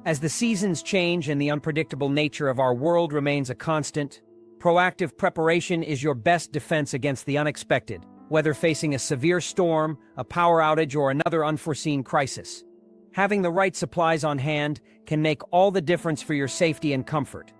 As the seasons change and the unpredictable nature of our world remains a constant, proactive preparation is your best defense against the unexpected, whether facing a severe storm, a power outage, or another unforeseen crisis. Having the right supplies on hand can make all the difference for your safety and comfort.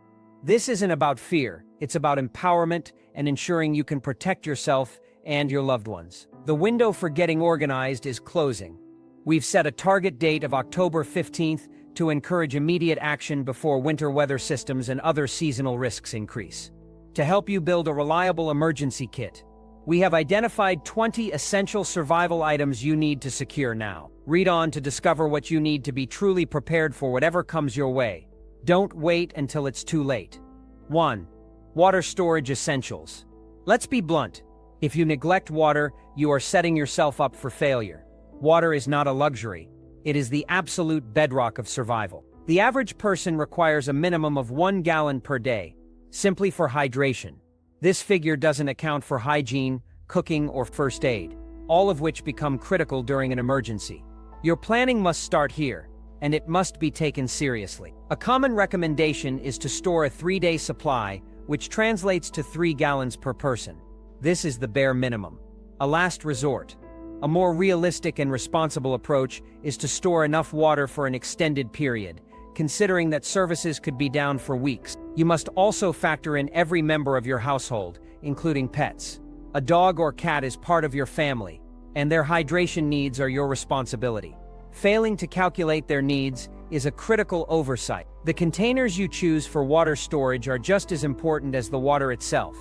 This isn't about fear, it's about empowerment and ensuring you can protect yourself and your loved ones. The window for getting organized is closing. We've set a target date of October 15th to encourage immediate action before winter weather systems and other seasonal risks increase. To help you build a reliable emergency kit, we have identified 20 essential survival items you need to secure now. Read on to discover what you need to be truly prepared for whatever comes your way. Don't wait until it's too late. 1. Water storage essentials. Let's be blunt. If you neglect water, you are setting yourself up for failure. Water is not a luxury. It is the absolute bedrock of survival. The average person requires a minimum of 1 gallon per day, simply for hydration. This figure doesn't account for hygiene, cooking, or first aid, all of which become critical during an emergency. Your planning must start here, and it must be taken seriously. A common recommendation is to store a 3-day supply, which translates to 3 gallons per person. This is the bare minimum. A last resort. A more realistic and responsible approach is to store enough water for an extended period, considering that services could be down for weeks. You must also factor in every member of your household, including pets. A dog or cat is part of your family, and their hydration needs are your responsibility. Failing to calculate their needs is a critical oversight. The containers you choose for water storage are just as important as the water itself.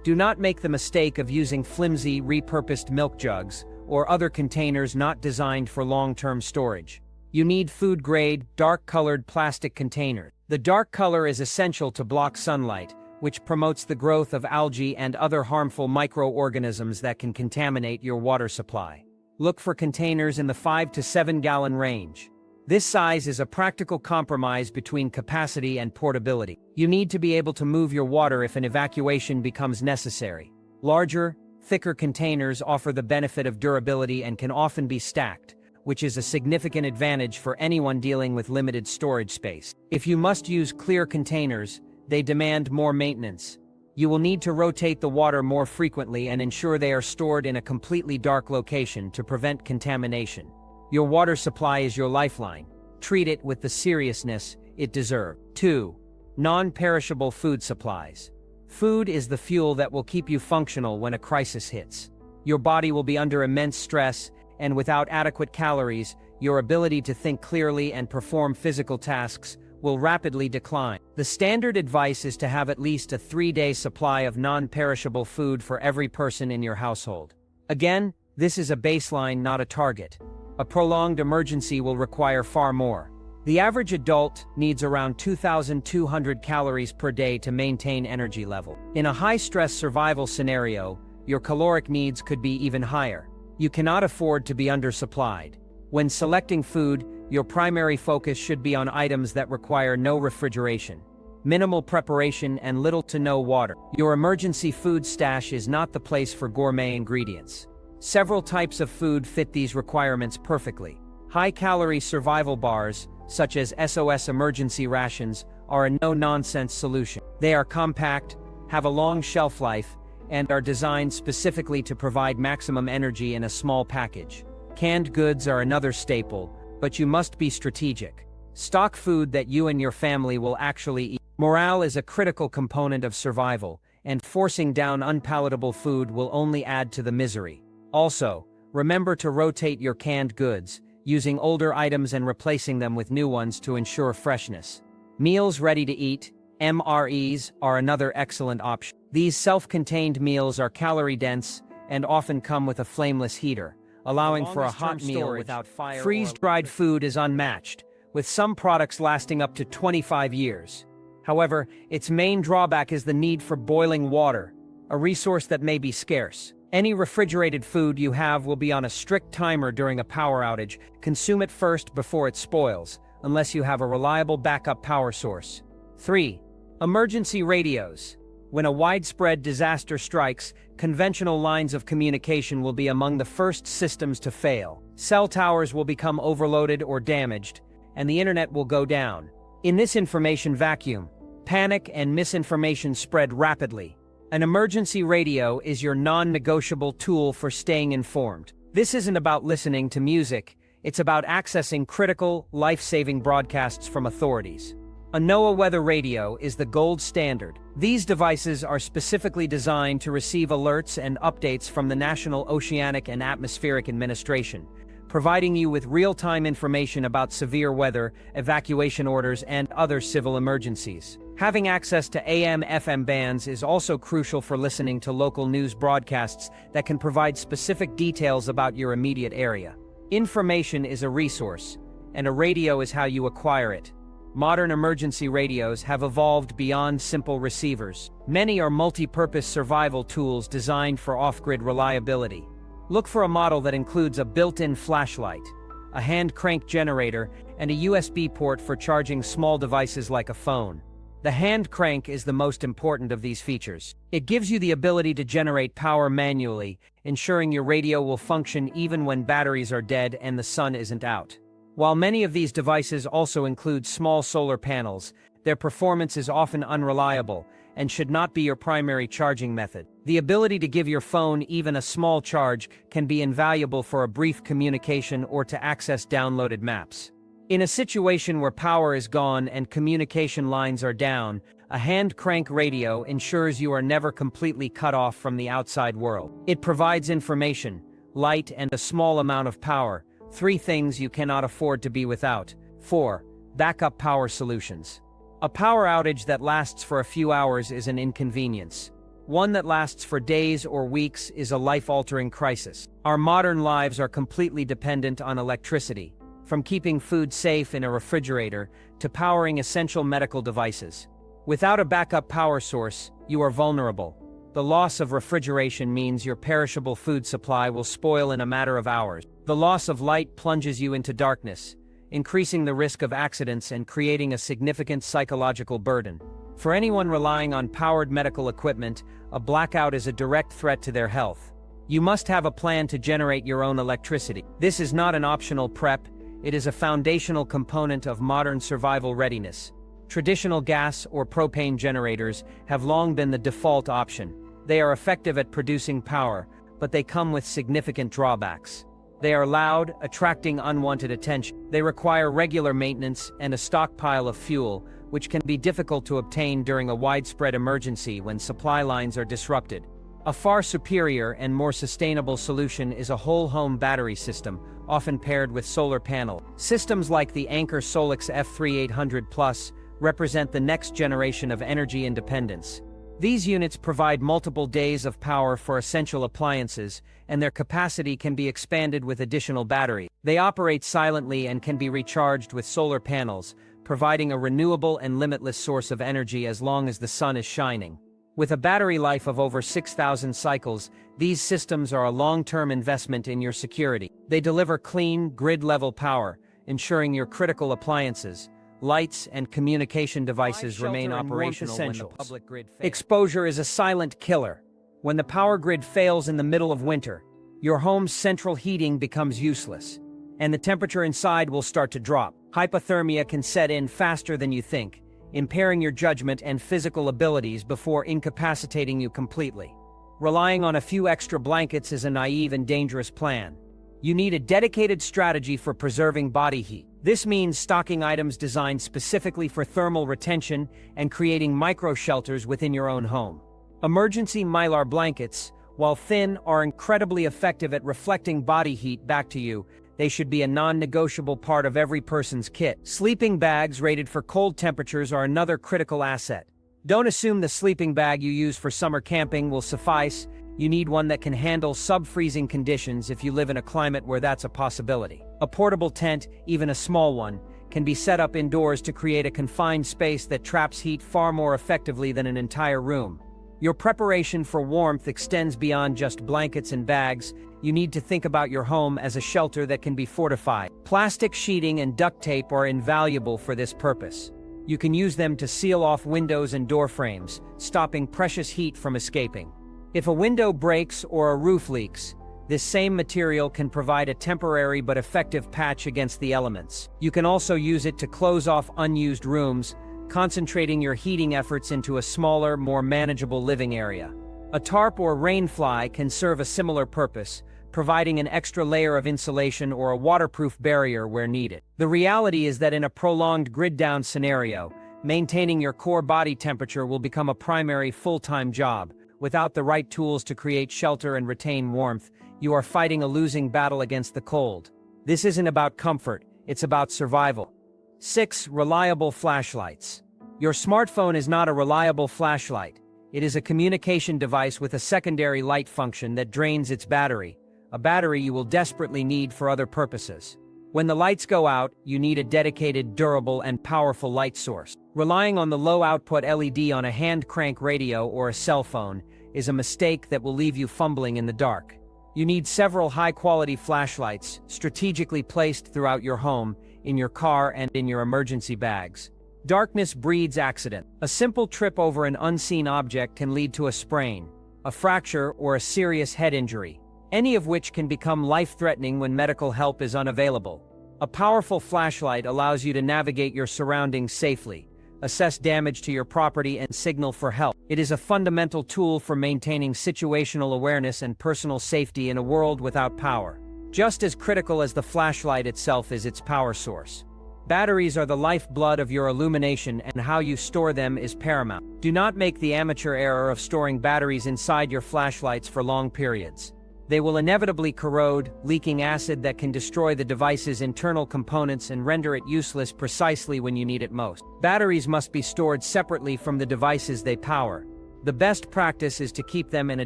Do not make the mistake of using flimsy, repurposed milk jugs or other containers not designed for long-term storage. You need food-grade, dark-colored plastic containers. The dark color is essential to block sunlight, which promotes the growth of algae and other harmful microorganisms that can contaminate your water supply. Look for containers in the 5 to 7 gallon range. This size is a practical compromise between capacity and portability. You need to be able to move your water if an evacuation becomes necessary. Larger, thicker containers offer the benefit of durability and can often be stacked, which is a significant advantage for anyone dealing with limited storage space. If you must use clear containers, they demand more maintenance. You will need to rotate the water more frequently and ensure they are stored in a completely dark location to prevent contamination. Your water supply is your lifeline. Treat it with the seriousness it deserves. 2. Non-perishable food supplies. Food is the fuel that will keep you functional when a crisis hits. Your body will be under immense stress, and without adequate calories, your ability to think clearly and perform physical tasks will rapidly decline. The standard advice is to have at least a 3-day supply of non-perishable food for every person in your household. Again, this is a baseline, not a target. A prolonged emergency will require far more. The average adult needs around 2,200 calories per day to maintain energy level. In a high-stress survival scenario, your caloric needs could be even higher. You cannot afford to be undersupplied. When selecting food, your primary focus should be on items that require no refrigeration, minimal preparation, and little to no water. Your emergency food stash is not the place for gourmet ingredients. Several types of food fit these requirements perfectly. High-calorie survival bars, such as SOS emergency rations, are a no-nonsense solution. They are compact, have a long shelf life, and are designed specifically to provide maximum energy in a small package. Canned goods are another staple, but you must be strategic. Stock food that you and your family will actually eat. Morale is a critical component of survival, and forcing down unpalatable food will only add to the misery. Also, remember to rotate your canned goods, using older items and replacing them with new ones to ensure freshness. Meals ready to eat, MREs, are another excellent option. These self-contained meals are calorie-dense and often come with a flameless heater, allowing for a hot meal without fire. Freeze-dried food is unmatched, with some products lasting up to 25 years. However, its main drawback is the need for boiling water, a resource that may be scarce. Any refrigerated food you have will be on a strict timer during a power outage. Consume it first before it spoils, unless you have a reliable backup power source. 3. Emergency radios. When a widespread disaster strikes, conventional lines of communication will be among the first systems to fail. Cell towers will become overloaded or damaged, and the internet will go down. In this information vacuum, panic and misinformation spread rapidly. An emergency radio is your non-negotiable tool for staying informed. This isn't about listening to music, it's about accessing critical, life-saving broadcasts from authorities. A NOAA weather radio is the gold standard. These devices are specifically designed to receive alerts and updates from the National Oceanic and Atmospheric Administration, providing you with real-time information about severe weather, evacuation orders, and other civil emergencies. Having access to AM/FM bands is also crucial for listening to local news broadcasts that can provide specific details about your immediate area. Information is a resource, and a radio is how you acquire it. Modern emergency radios have evolved beyond simple receivers. Many are multi-purpose survival tools designed for off-grid reliability. Look for a model that includes a built-in flashlight, a hand crank generator, and a USB port for charging small devices like a phone. The hand crank is the most important of these features. It gives you the ability to generate power manually, ensuring your radio will function even when batteries are dead and the sun isn't out. While many of these devices also include small solar panels, their performance is often unreliable and should not be your primary charging method. The ability to give your phone even a small charge can be invaluable for a brief communication or to access downloaded maps. In a situation where power is gone and communication lines are down, a hand crank radio ensures you are never completely cut off from the outside world. It provides information, light, and a small amount of power, three things you cannot afford to be without. 4. Backup power solutions. A power outage that lasts for a few hours is an inconvenience. One that lasts for days or weeks is a life-altering crisis. Our modern lives are completely dependent on electricity, from keeping food safe in a refrigerator to powering essential medical devices. Without a backup power source, you are vulnerable. The loss of refrigeration means your perishable food supply will spoil in a matter of hours. The loss of light plunges you into darkness, increasing the risk of accidents and creating a significant psychological burden. For anyone relying on powered medical equipment, a blackout is a direct threat to their health. You must have a plan to generate your own electricity. This is not an optional prep, it is a foundational component of modern survival readiness. Traditional gas or propane generators have long been the default option. They are effective at producing power, but they come with significant drawbacks. They are loud, attracting unwanted attention. They require regular maintenance and a stockpile of fuel, which can be difficult to obtain during a widespread emergency when supply lines are disrupted. A far superior and more sustainable solution is a whole-home battery system, often paired with solar panels. Systems like the Anker Solix F3800 Plus represent the next generation of energy independence. These units provide multiple days of power for essential appliances, and their capacity can be expanded with additional batteries. They operate silently and can be recharged with solar panels, providing a renewable and limitless source of energy as long as the sun is shining. With a battery life of over 6,000 cycles, these systems are a long-term investment in your security. They deliver clean, grid-level power, ensuring your critical appliances, lights, and communication devices remain operational when the public grid fails. Exposure is a silent killer. When the power grid fails in the middle of winter, your home's central heating becomes useless, and the temperature inside will start to drop. Hypothermia can set in faster than you think, impairing your judgment and physical abilities before incapacitating you completely. Relying on a few extra blankets is a naive and dangerous plan. You need a dedicated strategy for preserving body heat. This means stocking items designed specifically for thermal retention and creating micro-shelters within your own home. Emergency Mylar blankets, while thin, are incredibly effective at reflecting body heat back to you. They should be a non-negotiable part of every person's kit. Sleeping bags rated for cold temperatures are another critical asset. Don't assume the sleeping bag you use for summer camping will suffice. You need one that can handle sub-freezing conditions if you live in a climate where that's a possibility. A portable tent, even a small one, can be set up indoors to create a confined space that traps heat far more effectively than an entire room. Your preparation for warmth extends beyond just blankets and bags. You need to think about your home as a shelter that can be fortified. Plastic sheeting and duct tape are invaluable for this purpose. You can use them to seal off windows and door frames, stopping precious heat from escaping. If a window breaks or a roof leaks, This same material can provide a temporary but effective patch against the elements. You can also use it to close off unused rooms, concentrating your heating efforts into a smaller, more manageable living area. A tarp or rainfly can serve a similar purpose, providing an extra layer of insulation or a waterproof barrier where needed. The reality is that in a prolonged grid-down scenario, maintaining your core body temperature will become a primary full-time job. Without the right tools to create shelter and retain warmth, you are fighting a losing battle against the cold. This isn't about comfort, it's about survival. 6. Reliable flashlights. Your smartphone is not a reliable flashlight. It is a communication device with a secondary light function that drains its battery, a battery you will desperately need for other purposes. When the lights go out, you need a dedicated, durable, and powerful light source. Relying on the low-output LED on a hand crank radio or a cell phone is a mistake that will leave you fumbling in the dark. You need several high-quality flashlights, strategically placed throughout your home, in your car, and in your emergency bags. Darkness breeds accident. A simple trip over an unseen object can lead to a sprain, a fracture, or a serious head injury, any of which can become life-threatening when medical help is unavailable. A powerful flashlight allows you to navigate your surroundings safely, assess damage to your property, and signal for help. It is a fundamental tool for maintaining situational awareness and personal safety in a world without power. Just as critical as the flashlight itself is its power source. Batteries are the lifeblood of your illumination, and how you store them is paramount. Do not make the amateur error of storing batteries inside your flashlights for long periods. They will inevitably corrode, leaking acid that can destroy the device's internal components and render it useless precisely when you need it most. Batteries must be stored separately from the devices they power. The best practice is to keep them in a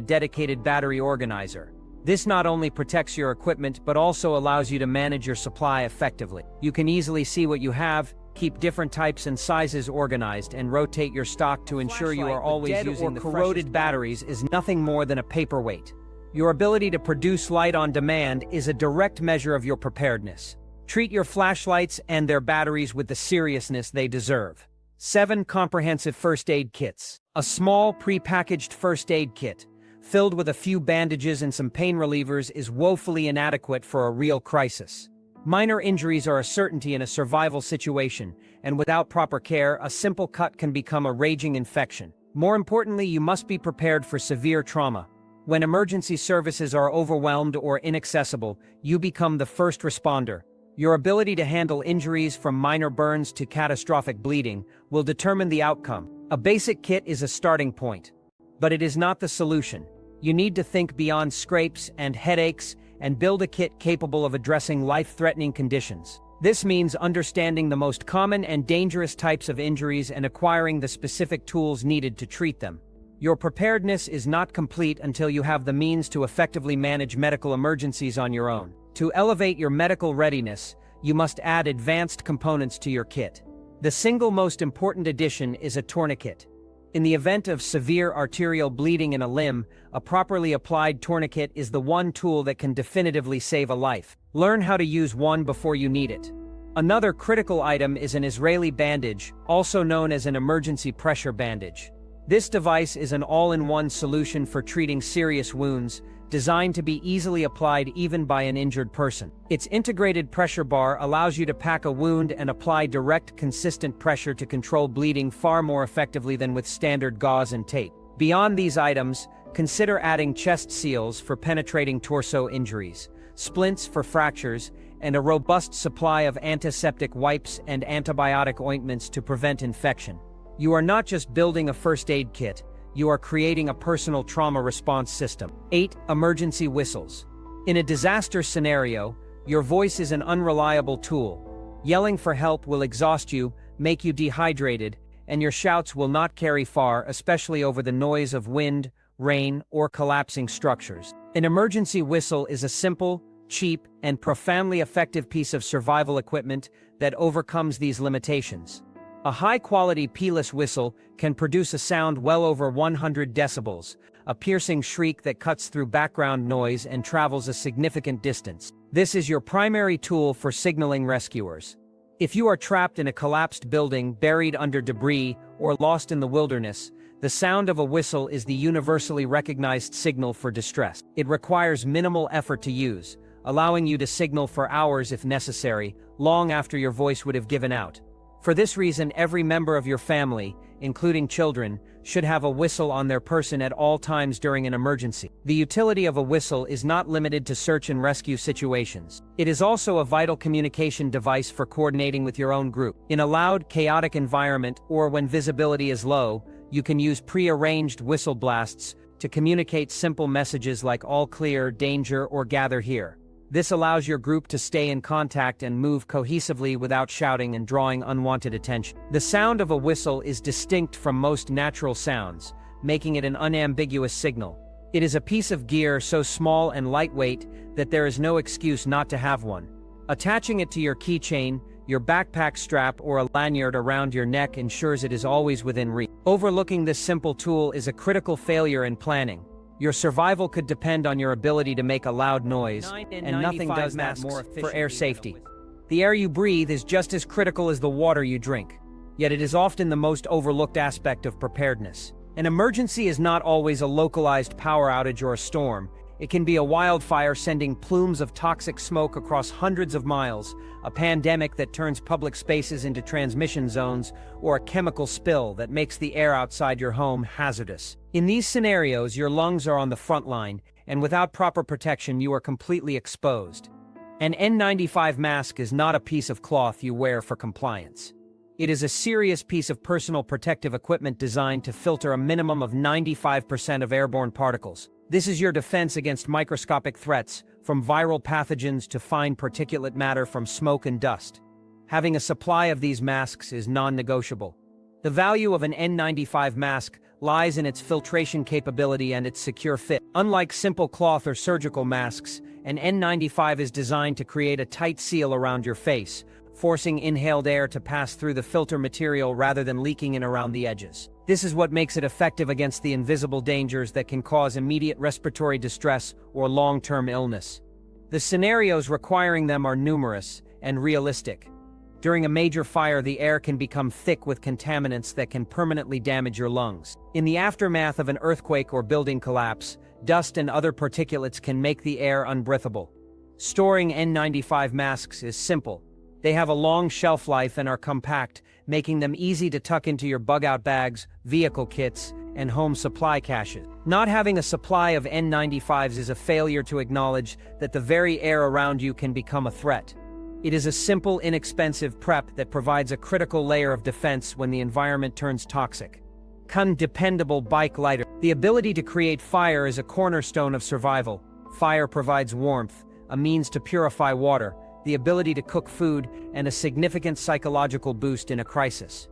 dedicated battery organizer. This not only protects your equipment but also allows you to manage your supply effectively. You can easily see what you have, keep different types and sizes organized, and rotate your stock to ensure you are always using the corroded batteries is nothing more than a paperweight. Your ability to produce light on demand is a direct measure of your preparedness. Treat your flashlights and their batteries with the seriousness they deserve. 7. Comprehensive first aid kits. A small, pre-packaged first aid kit, filled with a few bandages and some pain relievers, is woefully inadequate for a real crisis. Minor injuries are a certainty in a survival situation, and without proper care, a simple cut can become a raging infection. More importantly, you must be prepared for severe trauma. When emergency services are overwhelmed or inaccessible, you become the first responder. Your ability to handle injuries from minor burns to catastrophic bleeding will determine the outcome. A basic kit is a starting point, but it is not the solution. You need to think beyond scrapes and headaches and build a kit capable of addressing life-threatening conditions. This means understanding the most common and dangerous types of injuries and acquiring the specific tools needed to treat them. Your preparedness is not complete until you have the means to effectively manage medical emergencies on your own. To elevate your medical readiness, you must add advanced components to your kit. The single most important addition is a tourniquet. In the event of severe arterial bleeding in a limb, a properly applied tourniquet is the one tool that can definitively save a life. Learn how to use one before you need it. Another critical item is an Israeli bandage, also known as an emergency pressure bandage. This device is an all-in-one solution for treating serious wounds, designed to be easily applied even by an injured person. Its integrated pressure bar allows you to pack a wound and apply direct, consistent pressure to control bleeding far more effectively than with standard gauze and tape. Beyond these items, consider adding chest seals for penetrating torso injuries, splints for fractures, and a robust supply of antiseptic wipes and antibiotic ointments to prevent infection. You are not just building a first aid kit, you are creating a personal trauma response system. 8. Emergency whistles. In a disaster scenario, your voice is an unreliable tool. Yelling for help will exhaust you, make you dehydrated, and your shouts will not carry far, especially over the noise of wind, rain, or collapsing structures. An emergency whistle is a simple, cheap, and profoundly effective piece of survival equipment that overcomes these limitations. A high-quality P-less whistle can produce a sound well over 100 decibels, a piercing shriek that cuts through background noise and travels a significant distance. This is your primary tool for signaling rescuers. If you are trapped in a collapsed building, buried under debris, or lost in the wilderness, The sound of a whistle is the universally recognized signal for distress. It requires minimal effort to use, allowing you to signal for hours if necessary, long after your voice would have given out. For this reason, every member of your family, including children, should have a whistle on their person at all times during an emergency. The utility of a whistle is not limited to search and rescue situations. It is also a vital communication device for coordinating with your own group. In a loud, chaotic environment or when visibility is low, you can use pre-arranged whistle blasts to communicate simple messages like all clear, danger, or gather here. This allows your group to stay in contact and move cohesively without shouting and drawing unwanted attention. The sound of a whistle is distinct from most natural sounds, making it an unambiguous signal. It is a piece of gear so small and lightweight that there is no excuse not to have one. Attaching it to your keychain, your backpack strap, or a lanyard around your neck ensures it is always within reach. Overlooking this simple tool is a critical failure in planning. Your survival could depend on your ability to make a loud noise, and nothing does that more for air safety. The air you breathe is just as critical as the water you drink, yet it is often the most overlooked aspect of preparedness. An emergency is not always a localized power outage or a storm. It can be a wildfire sending plumes of toxic smoke across hundreds of miles, a pandemic that turns public spaces into transmission zones, or a chemical spill that makes the air outside your home hazardous. In these scenarios, your lungs are on the front line, and without proper protection, you are completely exposed. An N95 mask is not a piece of cloth you wear for compliance. It is a serious piece of personal protective equipment designed to filter a minimum of 95% of airborne particles. This is your defense against microscopic threats, from viral pathogens to fine particulate matter from smoke and dust. Having a supply of these masks is non-negotiable. The value of an N95 mask lies in its filtration capability and its secure fit. Unlike simple cloth or surgical masks, an N95 is designed to create a tight seal around your face, forcing inhaled air to pass through the filter material rather than leaking in around the edges. This is what makes it effective against the invisible dangers that can cause immediate respiratory distress or long-term illness. The scenarios requiring them are numerous and realistic. During a major fire, the air can become thick with contaminants that can permanently damage your lungs. In the aftermath of an earthquake or building collapse, dust and other particulates can make the air unbreathable. Storing N95 masks is simple. They have a long shelf life and are compact, making them easy to tuck into your bug-out bags, vehicle kits, and home supply caches. Not having a supply of N95s is a failure to acknowledge that the very air around you can become a threat. It is a simple, inexpensive prep that provides a critical layer of defense when the environment turns toxic. Dependable bike lighter. The ability to create fire is a cornerstone of survival. Fire provides warmth, a means to purify water, the ability to cook food, and a significant psychological boost in a crisis.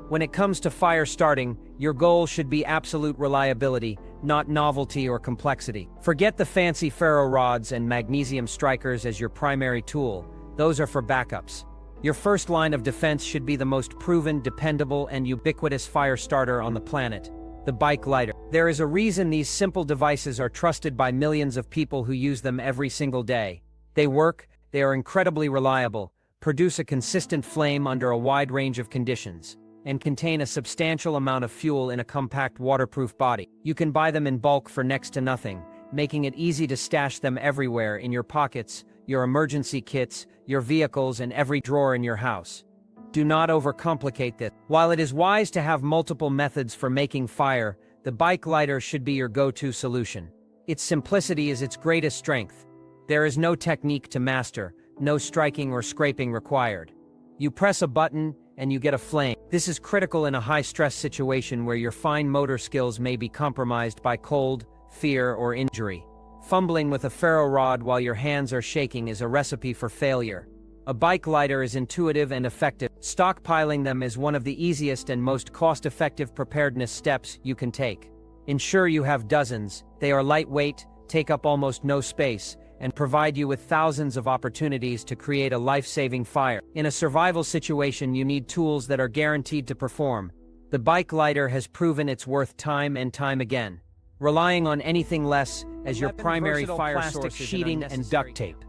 When it comes to fire starting, your goal should be absolute reliability, not novelty or complexity. Forget the fancy ferro rods and magnesium strikers as your primary tool. Those are for backups. Your first line of defense should be the most proven, dependable, and ubiquitous fire starter on the planet, the bike lighter. There is a reason these simple devices are trusted by millions of people who use them every single day. They work, they are incredibly reliable, produce a consistent flame under a wide range of conditions, and contain a substantial amount of fuel in a compact waterproof body. You can buy them in bulk for next to nothing, making it easy to stash them everywhere in your pockets, your emergency kits, your vehicles, and every drawer in your house. Do not overcomplicate this. While it is wise to have multiple methods for making fire, the bike lighter should be your go-to solution. Its simplicity is its greatest strength. There is no technique to master, no striking or scraping required. You press a button, and you get a flame. This is critical in a high-stress situation where your fine motor skills may be compromised by cold, fear, or injury. Fumbling with a ferro rod while your hands are shaking is a recipe for failure. A bike lighter is intuitive and effective. Stockpiling them is one of the easiest and most cost-effective preparedness steps you can take. Ensure you have dozens. They are lightweight, take up almost no space, and provide you with thousands of opportunities to create a life-saving fire. In a survival situation, you need tools that are guaranteed to perform. The bike lighter has proven its worth time and time again. Relying on anything less as your primary fire source is sheeting and duct tape.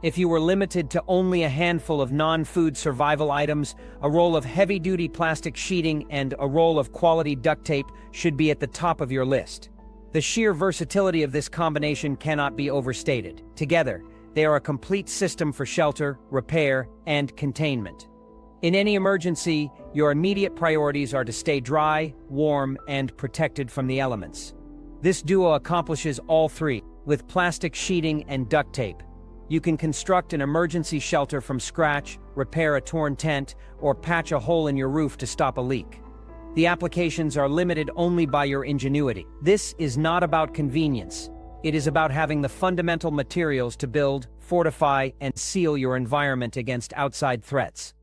If you were limited to only a handful of non-food survival items, a roll of heavy-duty plastic sheeting and a roll of quality duct tape should be at the top of your list. The sheer versatility of this combination cannot be overstated. Together, they are a complete system for shelter, repair, and containment. In any emergency, your immediate priorities are to stay dry, warm, and protected from the elements. This duo accomplishes all three, with plastic sheeting and duct tape. You can construct an emergency shelter from scratch, repair a torn tent, or patch a hole in your roof to stop a leak. The applications are limited only by your ingenuity. This is not about convenience. It is about having the fundamental materials to build, fortify, and seal your environment against outside threats.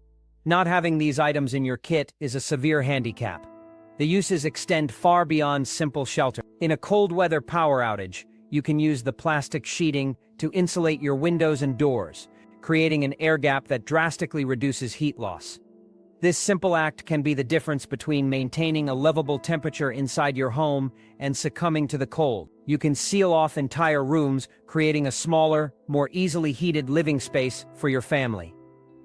Not having these items in your kit is a severe handicap. The uses extend far beyond simple shelter. In a cold weather power outage, you can use the plastic sheeting to insulate your windows and doors, creating an air gap that drastically reduces heat loss. This simple act can be the difference between maintaining a livable temperature inside your home and succumbing to the cold. You can seal off entire rooms, creating a smaller, more easily heated living space for your family.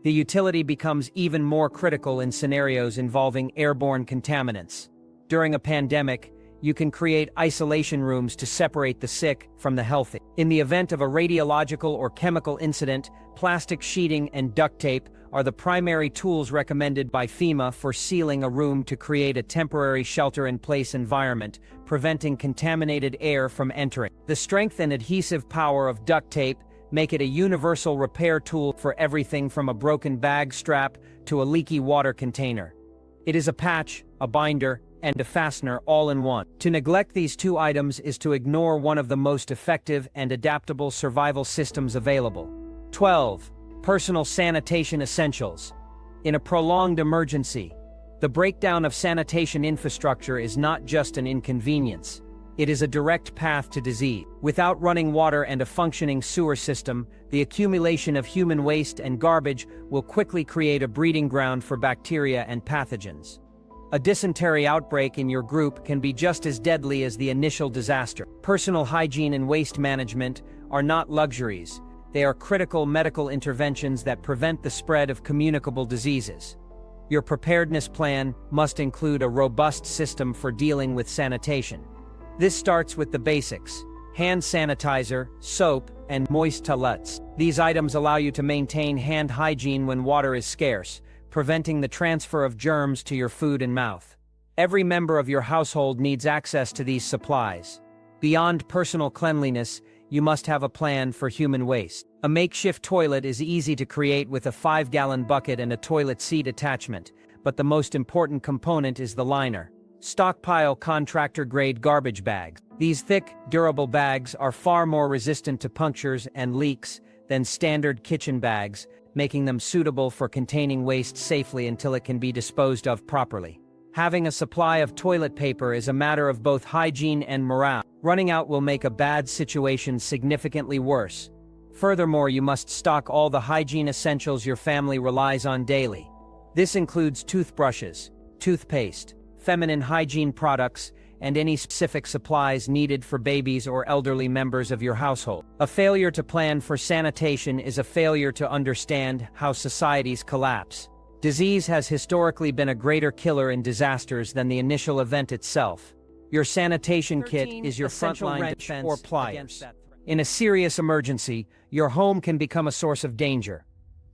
The utility becomes even more critical in scenarios involving airborne contaminants. During a pandemic, you can create isolation rooms to separate the sick from the healthy. In the event of a radiological or chemical incident, plastic sheeting and duct tape are the primary tools recommended by FEMA for sealing a room to create a temporary shelter-in-place environment, preventing contaminated air from entering. The strength and adhesive power of duct tape make it a universal repair tool for everything from a broken bag strap to a leaky water container. It is a patch, a binder, and a fastener all in one. To neglect these two items is to ignore one of the most effective and adaptable survival systems available. 12. Personal sanitation essentials. In a prolonged emergency, the breakdown of sanitation infrastructure is not just an inconvenience. It is a direct path to disease. Without running water and a functioning sewer system, the accumulation of human waste and garbage will quickly create a breeding ground for bacteria and pathogens. A dysentery outbreak in your group can be just as deadly as the initial disaster. Personal hygiene and waste management are not luxuries. They are critical medical interventions that prevent the spread of communicable diseases. Your preparedness plan must include a robust system for dealing with sanitation. This starts with the basics: hand sanitizer, soap, and moist towelettes. These items allow you to maintain hand hygiene when water is scarce, preventing the transfer of germs to your food and mouth. Every member of your household needs access to these supplies. Beyond personal cleanliness, you must have a plan for human waste. A makeshift toilet is easy to create with a 5-gallon bucket and a toilet seat attachment, but the most important component is the liner. Stockpile contractor-grade garbage bags. These thick, durable bags are far more resistant to punctures and leaks than standard kitchen bags, making them suitable for containing waste safely until it can be disposed of properly. Having a supply of toilet paper is a matter of both hygiene and morale. Running out will make a bad situation significantly worse. Furthermore, you must stock all the hygiene essentials your family relies on daily. This includes toothbrushes, toothpaste, feminine hygiene products, and any specific supplies needed for babies or elderly members of your household. A failure to plan for sanitation is a failure to understand how societies collapse. Disease has historically been a greater killer in disasters than the initial event itself. Your sanitation kit is your frontline defense or pliers. In a serious emergency, your home can become a source of danger.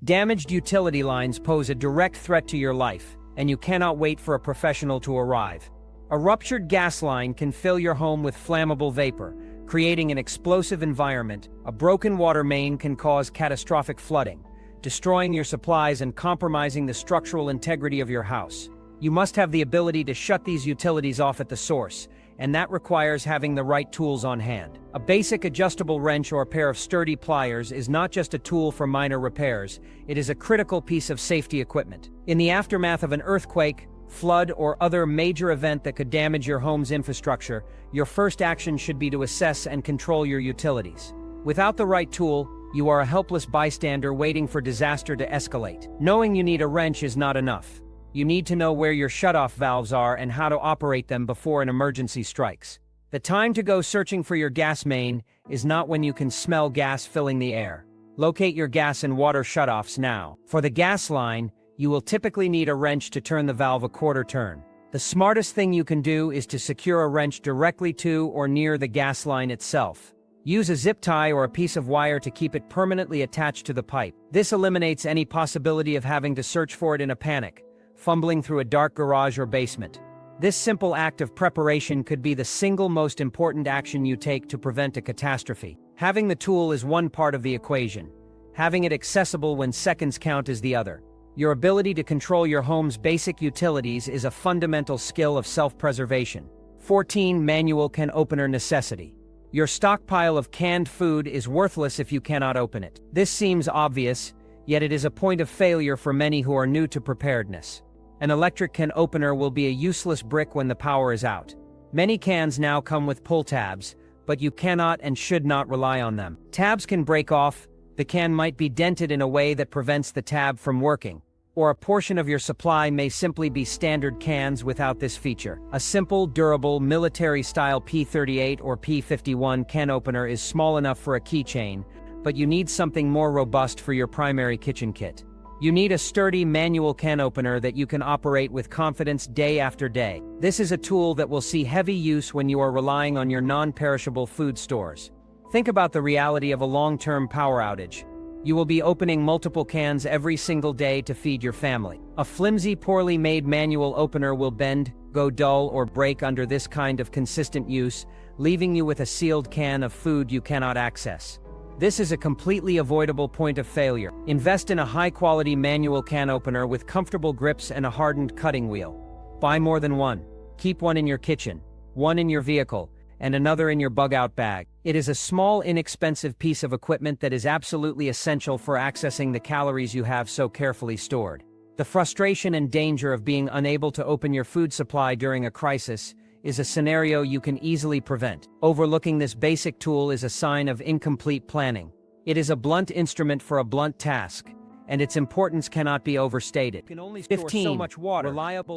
Damaged utility lines pose a direct threat to your life, and you cannot wait for a professional to arrive. A ruptured gas line can fill your home with flammable vapor, creating an explosive environment. A broken water main can cause catastrophic flooding, destroying your supplies and compromising the structural integrity of your house. You must have the ability to shut these utilities off at the source, and that requires having the right tools on hand. A basic adjustable wrench or a pair of sturdy pliers is not just a tool for minor repairs, it is a critical piece of safety equipment. In the aftermath of an earthquake, flood, or other major event that could damage your home's infrastructure, your first action should be to assess and control your utilities. Without the right tool, you are a helpless bystander waiting for disaster to escalate. Knowing you need a wrench is not enough. You need to know where your shutoff valves are and how to operate them before an emergency strikes. The time to go searching for your gas main is not when you can smell gas filling the air. Locate your gas and water shutoffs now. For the gas line, you will typically need a wrench to turn the valve a quarter turn. The smartest thing you can do is to secure a wrench directly to or near the gas line itself. Use a zip tie or a piece of wire to keep it permanently attached to the pipe. This eliminates any possibility of having to search for it in a panic, fumbling through a dark garage or basement. This simple act of preparation could be the single most important action you take to prevent a catastrophe. Having the tool is one part of the equation. Having it accessible when seconds count is the other. Your ability to control your home's basic utilities is a fundamental skill of self-preservation. 14. Manual can opener necessity. Your stockpile of canned food is worthless if you cannot open it. This seems obvious, yet it is a point of failure for many who are new to preparedness. An electric can opener will be a useless brick when the power is out. Many cans now come with pull tabs, but you cannot and should not rely on them. Tabs can break off, the can might be dented in a way that prevents the tab from working, or a portion of your supply may simply be standard cans without this feature. A simple, durable, military-style P38 or P51 can opener is small enough for a keychain, but you need something more robust for your primary kitchen kit. You need a sturdy manual can opener that you can operate with confidence day after day. This is a tool that will see heavy use when you are relying on your non-perishable food stores. Think about the reality of a long-term power outage. You will be opening multiple cans every single day to feed your family. A flimsy, poorly made manual opener will bend, go dull, or break under this kind of consistent use, leaving you with a sealed can of food you cannot access. This is a completely avoidable point of failure. Invest in a high-quality manual can opener with comfortable grips and a hardened cutting wheel. Buy more than one. Keep one in your kitchen, one in your vehicle, and another in your bug-out bag. It is a small, inexpensive piece of equipment that is absolutely essential for accessing the calories you have so carefully stored. The frustration and danger of being unable to open your food supply during a crisis is a scenario you can easily prevent. Overlooking this basic tool is a sign of incomplete planning. It is a blunt instrument for a blunt task, and its importance cannot be overstated. 15. So much water. A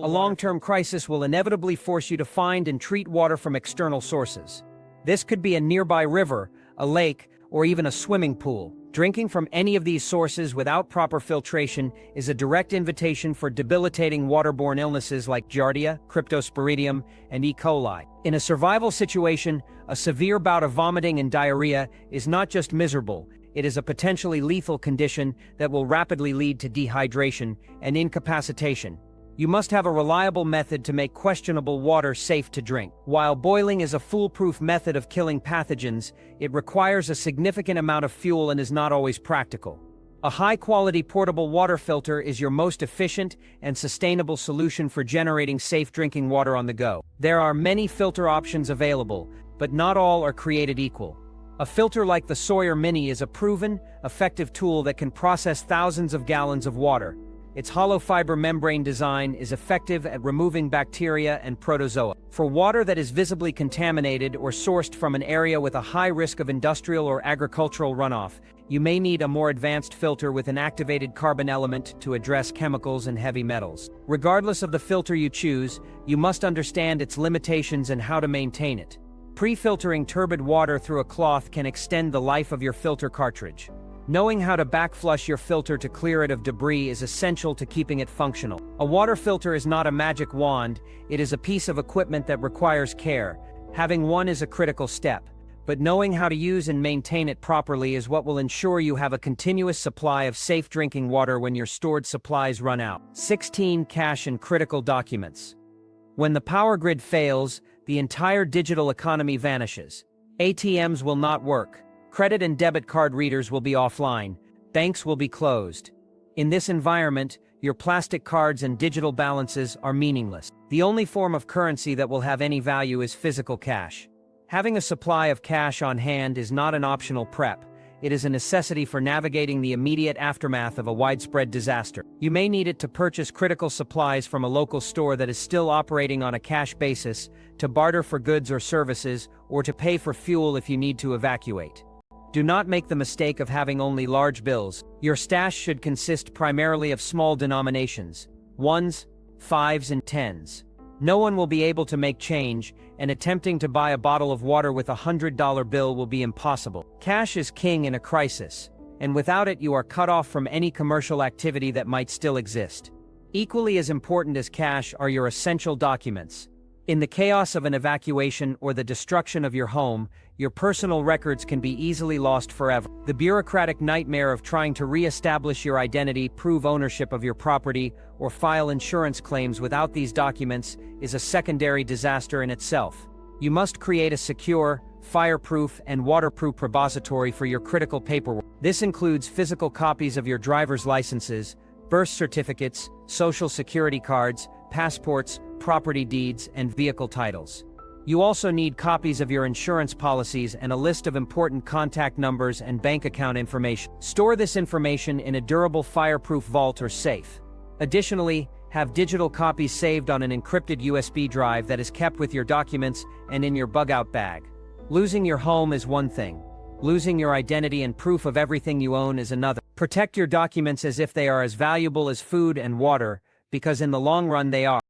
long-term crisis will inevitably force you to find and treat water from external sources. This could be a nearby river, a lake, or even a swimming pool. Drinking from any of these sources without proper filtration is a direct invitation for debilitating waterborne illnesses like Giardia, Cryptosporidium, and E. coli. In a survival situation, a severe bout of vomiting and diarrhea is not just miserable, it is a potentially lethal condition that will rapidly lead to dehydration and incapacitation. You must have a reliable method to make questionable water safe to drink. While boiling is a foolproof method of killing pathogens, it requires a significant amount of fuel and is not always practical. A high-quality portable water filter is your most efficient and sustainable solution for generating safe drinking water on the go. There are many filter options available, but not all are created equal. A filter like the Sawyer Mini is a proven, effective tool that can process thousands of gallons of water. Its hollow fiber membrane design is effective at removing bacteria and protozoa. For water that is visibly contaminated or sourced from an area with a high risk of industrial or agricultural runoff, you may need a more advanced filter with an activated carbon element to address chemicals and heavy metals. Regardless of the filter you choose, you must understand its limitations and how to maintain it. Pre-filtering turbid water through a cloth can extend the life of your filter cartridge. Knowing how to backflush your filter to clear it of debris is essential to keeping it functional. A water filter is not a magic wand, it is a piece of equipment that requires care. Having one is a critical step, but knowing how to use and maintain it properly is what will ensure you have a continuous supply of safe drinking water when your stored supplies run out. 16. Cash and critical documents. When the power grid fails, the entire digital economy vanishes. ATMs will not work. Credit and debit card readers will be offline. Banks will be closed. In this environment, your plastic cards and digital balances are meaningless. The only form of currency that will have any value is physical cash. Having a supply of cash on hand is not an optional prep. It is a necessity for navigating the immediate aftermath of a widespread disaster. You may need it to purchase critical supplies from a local store that is still operating on a cash basis, to barter for goods or services, or to pay for fuel if you need to evacuate. Do not make the mistake of having only large bills. Your stash should consist primarily of small denominations, 1s, 5s, and 10s. No one will be able to make change, and attempting to buy a bottle of water with a $100 bill will be impossible. Cash is king in a crisis. and without it you are cut off from any commercial activity that might still exist. Equally as important as cash are your essential documents. In the chaos of an evacuation or the destruction of your home, your personal records can be easily lost forever. The bureaucratic nightmare of trying to re-establish your identity, prove ownership of your property, or file insurance claims without these documents is a secondary disaster in itself. You must create a secure, fireproof, and waterproof repository for your critical paperwork. This includes physical copies of your driver's licenses, birth certificates, social security cards, passports, property deeds, and vehicle titles. You also need copies of your insurance policies and a list of important contact numbers and bank account information. Store this information in a durable fireproof vault or safe. Additionally, have digital copies saved on an encrypted USB drive that is kept with your documents and in your bug-out bag. Losing your home is one thing. Losing your identity and proof of everything you own is another. Protect your documents as if they are as valuable as food and water, because in the long run they are.